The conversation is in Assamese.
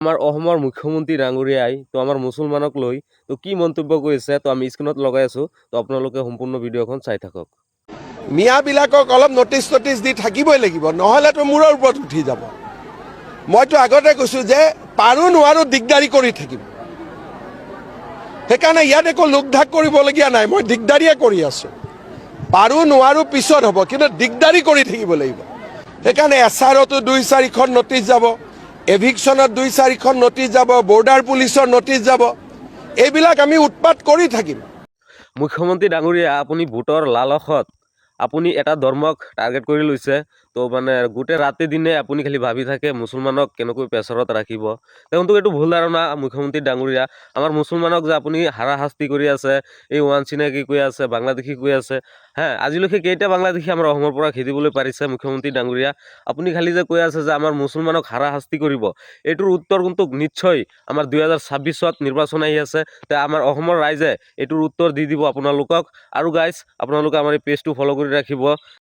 আমাৰ অসমৰ মুখ্যমন্ত্ৰী ডাঙৰীয়াই তো আমাৰ মুছলমানক লৈ তো কি মন্তব্য কৰিছে তো আমি স্ক্ৰীনত লগাই আছোঁ, তো আপোনালোকে সম্পূৰ্ণ ভিডিঅ'খন চাই থাকক। মিয়াবিলাকক অলপ নটিচ দি থাকিবই লাগিব, নহ'লেতো মূৰৰ ওপৰত উঠি যাব। মইতো আগতে কৈছোঁ যে পাৰোঁ নোৱাৰোঁ দিগদাৰি কৰি থাকিম, সেইকাৰণে ইয়াত একো লোকঢাক কৰিবলগীয়া নাই। মই দিগদাৰিয়ে কৰি আছোঁ, পাৰোঁ নোৱাৰোঁ পিছত হ'ব, কিন্তু দিগদাৰি কৰি থাকিব লাগিব। সেইকাৰণে এছআৰতো 2-4খন নটিচ যাব, এভিকশ্যনত 2-4খন নটিচ যাব, বৰ্ডাৰ পুলিচৰ নটিচ যাব, এইবিলাক আমি উৎপাত কৰি থাকিম। মুখ্যমন্ত্ৰী ডাঙৰীয়া, আপুনি ভোটৰ লালসত আপুনি এটা ধৰ্মক টাৰ্গেট কৰি লৈছে। তো মানে গোটেই ৰাতি দিনে আপুনি খালি ভাবি থাকে মুছলমানক কেনেকৈ প্ৰেছাৰত ৰাখিব। তেওঁতো এইটো ভুল ধাৰণা মুখ্যমন্ত্ৰী ডাঙৰীয়া। আমাৰ মুছলমানক যে আপুনি হাৰাশাস্তি কৰি আছে, এই ওৱান চিনাকি কৈ আছে, বাংলাদেশী কৈ আছে, আজিলৈকে কেইটা বাংলাদেশী আমাৰ অসমৰ পৰা খেদিবলৈ পাৰিছে মুখ্যমন্ত্ৰী ডাঙৰীয়া? আপুনি খালি যে কৈ আছে যে আমাৰ মুছলমানক হাৰাশাস্তি কৰিব, এইটোৰ উত্তৰ কিন্তু নিশ্চয় আমাৰ 2026ত নিৰ্বাচন আহি আছে। তে আমাৰ অসমৰ ৰাইজে এইটোৰ উত্তৰ দি দিব আপোনালোকক। আৰু গাইজ, আপোনালোকে আমাৰ এই পেজটো ফ'ল' কৰি ৰাখিব।